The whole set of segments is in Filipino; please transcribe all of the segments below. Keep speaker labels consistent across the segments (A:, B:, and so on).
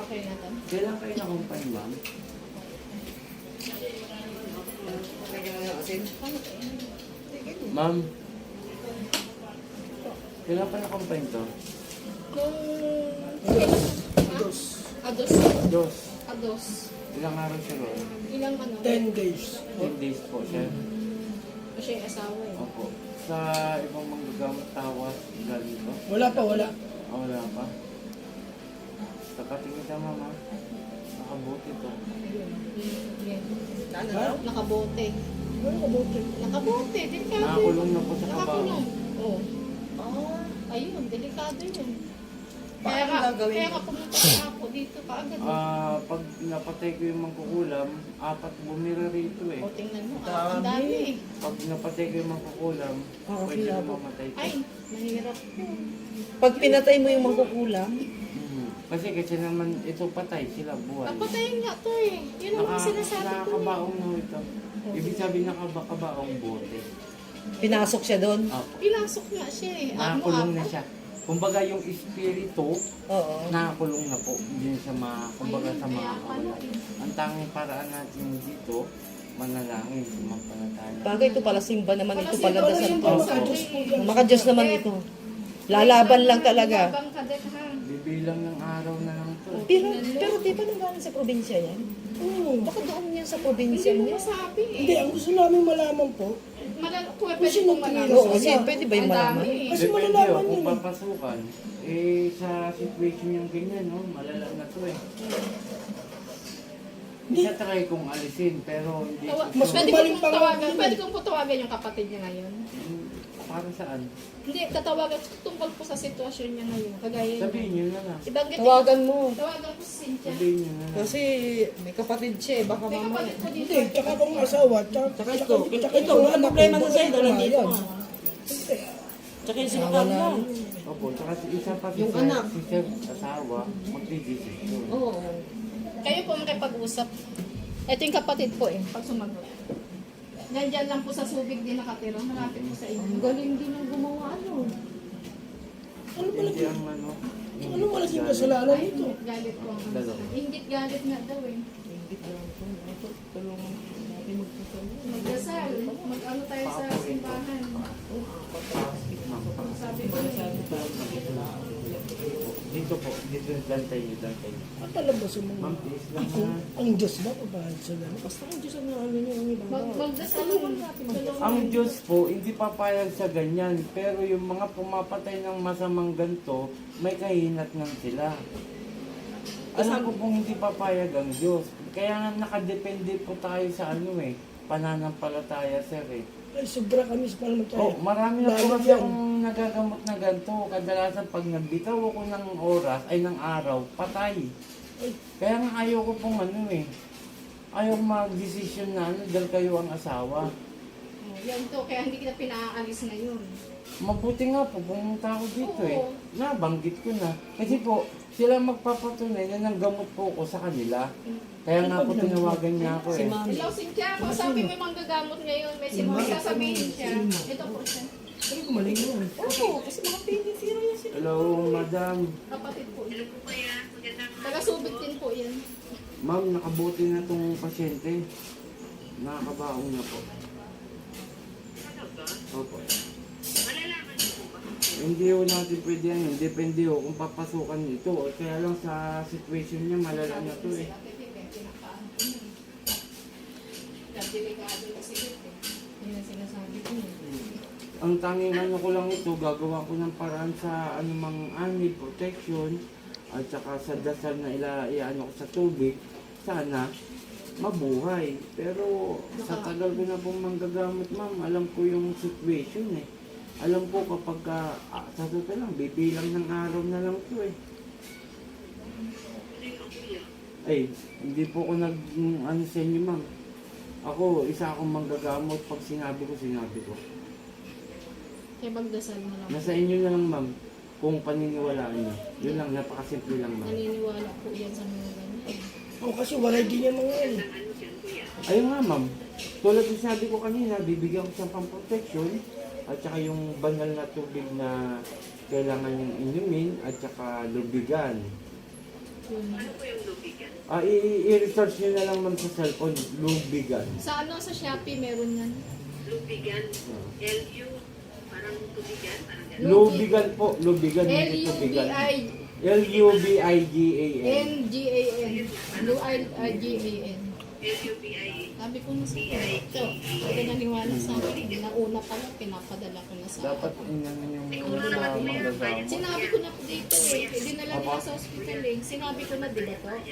A: Okay na to.
B: Kailan kayo na-company, ma'am? Ma'am, kailan pa na-company to?
A: Nung... Ados. Ados.
B: Dos.
A: Ados.
B: Ilang araw siya ron?
A: Ilang ano?
C: 10 days.
B: 10 days po siya.
A: Kasi yung asawa eh.
B: Opo. Sa ibang manggagamot tawas, galing to?
C: Wala pa, wala.
B: Ah, wala pa. Sa patingin ka, mama. Nakabuti to.
A: Ano daw? Nakabote.
C: Ano kabuti?
A: Nakabote. Delikado yun.
B: Nakakulong na po sa kabaong.
A: Nakakulong. Oo. Ayun, delikado yun. Kaya ka pumunta ka ako dito kaagad.
B: Pag napatay ko yung mangkukulam, 4 bumira rito eh.
A: O, tingnan mo. Ang dami eh.
B: Pag napatay ko yung mangkukulam, pwede na mamatay ko.
A: Ay, mahirap yun.
D: Pag pinatay mo yung mangkukulam,
B: Kasi naman ito patay sila buhay.
A: Napatayin nga to eh. Yun naman sinasabi ko eh.
B: Nakakabaong na ito. Ibig sabihin nakakabaong bote.
D: pinasok siya doon.
B: Opo.
A: Pinasok nga siya eh.
B: Nakakulong na siya. Kumbaga yung espiritu,
D: Oo.
B: nakakulong na po. Hindi siya kumbaga
A: Ayun,
B: sa mga
A: kaya pala
B: kawalan.
A: eh.
B: Ang tanging paraan natin dito, manalangin, sumampalataya.
D: Bagay ito pala, simba naman ito pala
C: Wala
D: dasal
C: yung
D: to.
C: pagkakadiyos po dyan.
D: Makadiyos naman ito. Lalaban lang talaga.
A: Labang kadet ha.
B: Bibilang ng araw na lang to.
D: Pero di ba nang galing sa probinsya yan?
C: Oo.
D: Baka doon yan sa
A: Hindi
D: probinsya
A: mo
D: niya.
A: masabi eh.
C: Hindi, ang gusto namin malaman po,
A: Pwede
C: sino
A: pong malaman.
D: Oo, kasi pwede ba yung
A: Ang
D: malaman?
A: dami eh.
C: Kasi
B: Depende
C: malalaman
B: kung
C: yun eh.
B: papasukan. Sa situation yung ganyan, no? Malala na to eh. Hindi siya try kong alisin, pero hindi ko
C: Mas
B: sure.
A: Pwede
C: gumaling
A: kong
C: pa
A: tawagan,
C: nga.
A: pwede kong po tawagan yung kapatid niya ngayon.
B: Para saan?
A: Hindi, tatawagan tungkol po sa sitwasyon niya ngayon. Kagaya niya.
B: Sabihin nyo na lang.
A: Ibanggit
D: Tawagan mo.
A: Tawagan ko si Cynthia.
B: Sabihin nyo na lang.
D: Kasi may kapatid siya eh, baka
A: May
D: mamaya.
A: kapatid ko dito.
C: hindi, tsaka kung asawa, tsaka
D: Ito, wala problema na sa'yo, nandito ka. Tsaka yung sinakal mo.
B: Opo, tsaka si isa pa si
D: Yung
B: sir,
D: anak.
B: si sir asawa, magdidesisyon.
D: Oo.
A: Kayo po makipag-usap. Ito yung kapatid ko eh, pag sumagot. Nandyan lang po sa Subic din nakatira. Malapit po sa inyo.
D: Galing din ang gumawa ano.
C: Ano
B: Hindi
C: malaking,
B: ang ano.
C: ano malaking kasalanan
A: Ay,
C: nito?
A: ingit galit po ang ano.
B: Dalawa.
A: Ingit galit nga daw eh.
D: Tulungan natin magpapalala.
A: Magdasal. Mag-ano tayo sa simbahan. Sabi ko
B: Dito po, dito dantay niyo, dantay niyo.
C: At talabas yung mga...
B: Ma'am, please lang
C: Kung
B: na.
C: ang Diyos ba, papahal sa gano'n?
D: Basta kung Diyos ang ano niya, ang ibang
A: magdasal naman natin.
B: Ang Diyos po, hindi papayag sa ganyan. Pero yung mga pumapatay ng masamang ganito, may kahinatnan sila. Alam ko pong hindi papayag ang Diyos. Kaya nga nakadepende po tayo sa ano eh, pananampalataya sir eh.
C: Ay, sobra kami sa panamataya.
B: Oh, marami na po
C: Lalo
B: kasi
C: yan.
B: akong nagagamot na ganito. Kadalasan pag nagbitaw ako ng oras, ay ng araw, patay. Kaya nga ayaw ko pong ano eh. Ayaw mag-decision na ano, dahil kayo ang asawa.
A: Yan to, kaya hindi kita pinaalis ngayon.
B: Mabuti nga po, pumunta ako dito eh.
A: Oo.
B: Nabanggit ko na. Kasi po, sila magpapatunay na nang gamot po ko sa kanila. Kaya nga po tinawagan niya ako eh.
A: Hello, Cynthia. Kausapin mo yung manggagamot ngayon. May sasabihin siya. Ito po siya.
C: Ay, gumaling yun.
A: Oo, kasi mga pinitira yan sila.
B: Hello, madam.
A: Kapatid po. Taga-subit din po yan.
B: Ma'am, nakabuti na tong pasyente. Nakakabaong na po. Opo. Hindi ho natin pwede yan. Depende ho kung papasukan ito. Kaya lang sa situation niya, malala na to eh.
A: Delikado yung sigit eh. Yan ang sinasabi ko.
B: Ang tanging ano ko lang ito, gagawa ko ng paraan sa anumang anid, protection, at saka sa dasal na iano ko sa tubig, sana mabuhay. Pero sa tagal ko na pong manggagamot, ma'am, alam ko yung situation eh. Alam ko kapag sa totoo lang, bibilang ng araw na lang to eh. Ay, hindi po ako ano sa inyo, ma'am. Ako, isa akong manggagamot pag sinabi ko.
A: Kaya magdasal na lang.
B: Nasa inyo na lang, ma'am, kung paniniwalaan niyo. Yun lang, napakasimple lang, ma'am.
A: Naniniwala po yan sa mga ganyan.
C: Oo, kasi walay din yan mga yan.
B: Ayun nga, ma'am. Tulad ng sabi ko kanina, bibigyan ko siya pang protection at saka yung banal na tubig na kailangan niyang inumin at saka lubigan. I-research nyo na lang ma'am sa cellphone, lubigan.
A: Sa ano, sa Shopee meron yan.
E: Lubigan. L-U. Parang tubigan. Parang gano'n.
B: Lubigan po, lubigan, hindi tubigan. L-U-B-I-G-A-N.
A: L-U-B-I-N-G-A-N. L-U-I-G-A-N.
E: L-U-B-I.
A: Sabi ko na sa ito. Hindi naniwala sa akin. Nauna pa lang, pinapadala ko na sa
B: Dapat inanin yung sa magagawa.
A: Sinabi ko na po dito eh. Dinala nila sa hospital eh. Sinabi ko na, di ba to? Wag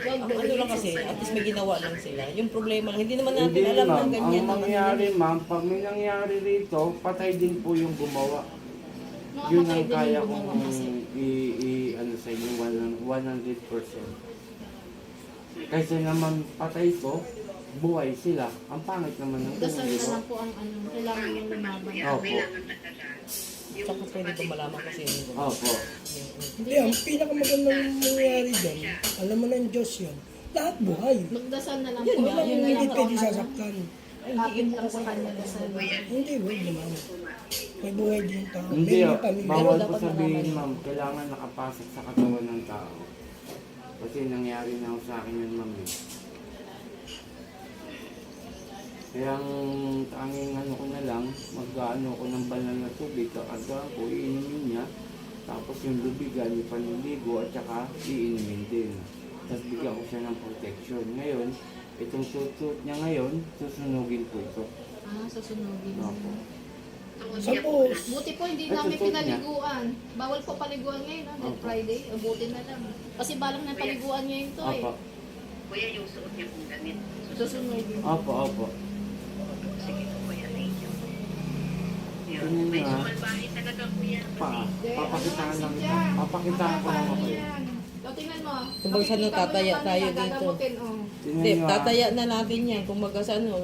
D: Ang ano lang kasi, at least may ginawa lang sila. Yung problema lang, hindi naman natin
B: Hindi
D: alam
B: ma'am,
D: ng ganyan.
B: ang mangyayari ma'am, pag may nangyari rito, patay din po yung gumawa. Yun
A: Nakamatay
B: ang
A: din
B: kaya
A: yung
B: kong
A: gumawa kasi.
B: ano sa inyo, 100%. Kasi naman patay ko, buhay sila. Ang pangit naman ng
A: Dasal
B: ganun,
A: na
B: di ba?
A: lang po ang ano. Kailangan yung lumaban.
B: Opo.
E: Kailangan talaga.
D: Tsaka pwede ko malaman kasi yun.
B: Opo.
C: Hindi, ang pinakamagandang mangyayari dyan, alam mo ng Diyos yun, lahat buhay.
A: Magdasal na lang
D: Yun
A: po.
D: nga,
C: Walang
A: Yun na
C: hindi
A: lang po
C: pwede
A: ang ano.
C: sasaktan.
A: Kapit lang sa kanya dasal.
C: Hindi, wag naman. May buhay din yung tao.
B: Hindi,
C: May pamilya.
B: bawal
D: Pero
B: po
D: dapat
B: sabihin
D: malaman.
B: ma'am, kailangan nakapasok sa katawan ng tao. Kasi nangyari na ako sa akin yun ma'am eh. Kaya ang tanging ano ko na lang, mag-ano ko ng banal na tubig, kakargaan ko, iinumin niya. Tapos yung lubigan, yung paniligo, at saka iinumin din. Tapos bigyan ko siya ng protection. Ngayon, itong suit niya ngayon, susunugin ko ito.
A: Ah, susunogin.
B: Opo.
C: Suppose,
A: Buti po hindi
B: Ay,
A: namin
B: totoo niya.
A: pinaliguan. Bawal po paliguan ngayon, Good Friday. Buti na lang. Kasi balang na paliguan ngayon to eh.
B: Opo.
E: Kuya, yung suot niya kong damit.
A: Susunogin.
B: Opo, opo.
E: Sige po, kuya. Thank you. Yun.
B: Tingnan
E: May
B: niyo, ah.
E: sumalbahe talaga, kuya.
B: Papakitaan lang ito. Papakitaan ko lang ako.
A: O, tingnan mo.
D: Kung saan
A: Makikita mo
D: tataya
A: yung
D: tayo
A: kanila,
D: dito.
A: gagamutin, oh.
B: Tingnan
D: Hindi,
B: niyo, ah.
D: tataya na natin yan. Kung magkasano,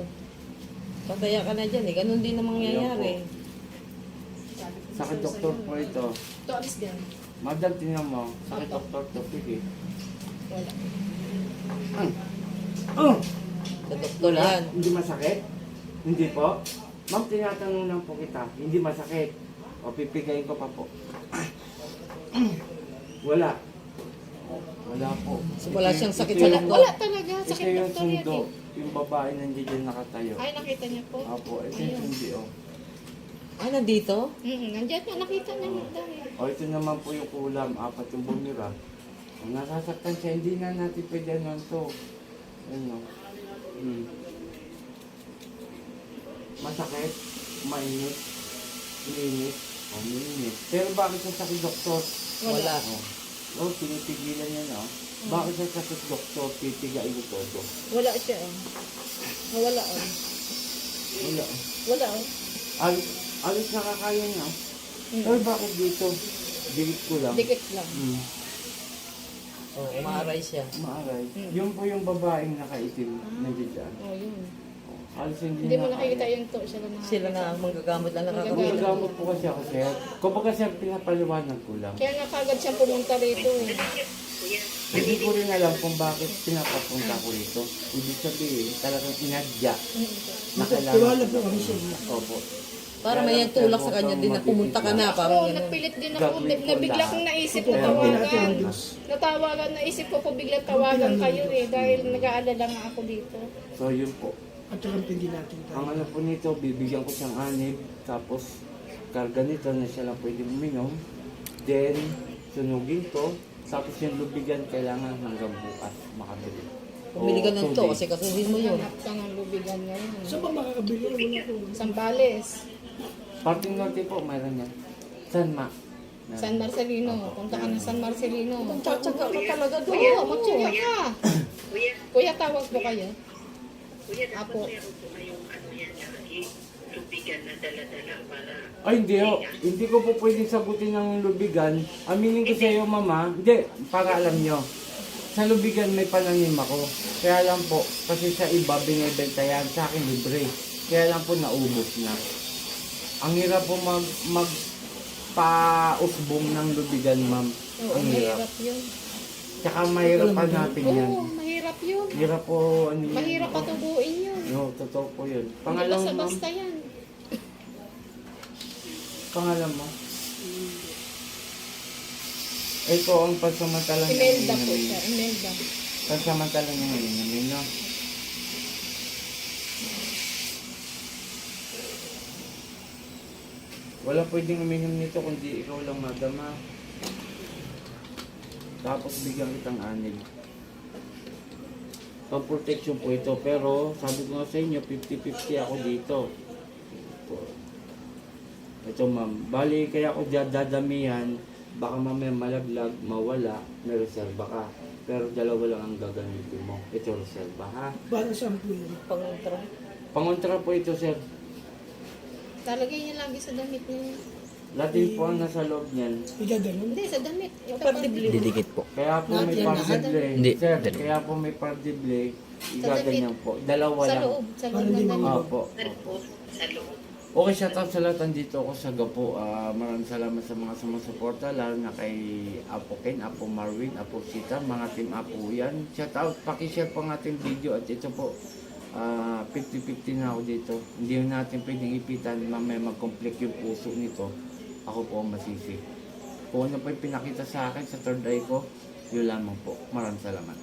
D: tataya ka na dyan eh. Ganun din ang mangyayari.
A: Sabi ko
B: Sakit
A: sa'yo,
B: doktor
A: sa'yo.
B: po ito.
A: Ito, alis din.
B: Madam, tingnan mo. Sakit doktor to. Sige.
A: Wala.
D: Sa doktor yan.
B: Hindi masakit? Hindi po? Ma'am, tinatanong lang po kita. Hindi masakit. O pipigayin ko pa po. Wala. Wala po.
D: So, wala siyang sakit
B: Ito
D: sa
B: yung-
D: doktor.
A: Wala talaga.
B: Ito
A: Sakit
B: yung
A: doktor yan
B: sundo.
A: eh.
B: Yung babae nandiyan dyan nakatayo.
A: Ay, nakita niya po.
B: Opo, ito yung sundi oh.
D: Ah, nandito?
A: Nandiyan niya, nakita niya dahil.
B: O ito naman po yung kulam. 4 yung bumira. Kung nasasaktan siya, hindi na natin pwede ano to. Ano? Masakit, mainit, linis, o mainit. Pero bakit sa sakit doktor?
D: Wala.
B: Oh, pinipigilan niya na. Bakit sa sakit doktor, titigain ko to?
A: Wala siya eh. Wala oh.
B: Wala.
A: Wala oh.
B: Alis nakakaya niya. Pero bakit dito? Dikit ko lang.
A: Dikit lang.
D: Oo, umaaray siya.
B: Maaray. Yung po yung babaeng nakaitim na dyan.
A: Oh, yun.
B: Alis hindi
A: Hindi mo
B: na
A: nakikita yung to. Sila na.
D: Sila na ang manggagamot lang nakakabili.
B: Magagamot po kasi ako sir. Kumbaga sir, pinapaliwanag ko lang.
A: Kaya nga kagad siya pumunta rito eh.
B: Hindi ko rin alam kung bakit pinapapunta ko rito. Ibig sabihin, talagang inadya na kailangan
C: tiwala
B: ko
C: po
B: na
C: kami sa
B: pumunta. Opo.
D: Para may tulak sa kanya din na pumunta ka na. Parang
A: Oo,
D: gano'n.
A: nagpilit din ako.
B: Gagawin ko
A: Bigla
B: lahat.
A: kong naisip na
B: Pero
C: natin
A: tawagan.
C: ang Diyos.
A: Natawagan, naisip ko po bigla tawagan kayo eh. Dahil nag-aalala nga ako dito.
B: So yun po.
C: At saka hindi natin tayo.
B: Ang ano po nito, bibigyan ko siyang anib. Tapos, karga nito na siya lang pwede uminom. Then, sunugin to. Tapos yung lubigan kailangan hanggang bukas makabili.
D: Pumili ka ng to
B: O, 2
D: kasi kasunod mo yun.
A: Hanap ka ng lubigan ngayon.
C: Saan ba makakabili? Wala po.
A: Sambales.
B: Parting norte po, mayroon yan. Sanma.
A: San Marcelino. Punta ka ng San Marcelino.
D: Tsatsaga ka talaga doon.
A: Oo, magtsaga ka.
E: Kuya,
A: Kuya, tawag po kayo.
E: kuya,
A: Apo.
E: dapat meron po kayong ano yan, tubigan na dala-dala para
B: Ay, hindi ho. Hindi ko po pwedeng sagutin ng lubigan. Aminin ko sa iyo, mama. Hindi, para alam nyo. Sa lubigan may pananim ako. Kaya lang po, kasi sa iba binibenta yan, sa akin libre. Kaya lang po naubos na. Ang hirap po magpa-usbong ng
A: Oo,
B: lubigan, ma'am. Ang hirap.
A: mahirap yun.
B: Tsaka mahirap hanapin yan.
A: Oo, mahirap yun.
B: Hirap po, ano yan.
A: Mahirap patubuin yun.
B: No, totoo po yun.
A: Hindi
B: Pangalan mo, ma'am?
A: basta-basta yan.
B: Pangalan mo? Ito ang pansamantala niya
A: Imelda po
B: ngayon.
A: siya. Imelda.
B: Pansamantala niya ngayon, no? Wala pwedeng uminom nito kundi ikaw lang, madam, ha? Tapos bigyan kitang anib. Pang-protection po ito, pero sabi ko nga sa inyo, 50-50 ako dito. Ito ma'am, bali kaya ako dadamihan, baka mamaya malaglag, mawala, may reserba ka. Pero dalawa lang ang gagamitin mo. Ito reserba, ha?
C: Para saan po yun?
D: Pangontra.
B: Pangontra po ito, sir.
A: Talagay niya lagi sa damit niya.
B: Latin po ang nasa loob niyan.
C: Igaganon?
A: Hindi, sa damit.
D: Pagdibli.
F: Didikit po.
B: Kaya po may
C: Lahat yan,
B: pardible.
F: Hindi.
B: Sir, kaya po may pardible. Igaganyan po. Dalawa
A: Sa
B: lang.
A: loob. Sa loob
C: Parang
A: ng
C: di
A: damit.
B: Opo.
E: po sa loob.
B: Okay, shout out sa lahat. Nandito ako sa Gapo. Maraming salamat sa mga sumusuporta, lalo na kay Apo Ken, Apo Marvin, Apo Sita, mga team Apo yan. Shout out, pakishare po ang ating video at ito po, 50-50 na ako dito. Hindi natin pwedeng ipitan, mamaya mag-conflict yung puso nito. Ako po ang masisi. Kung ano po yung pinakita sa akin sa third eye ko, yun lamang po. Maraming salamat.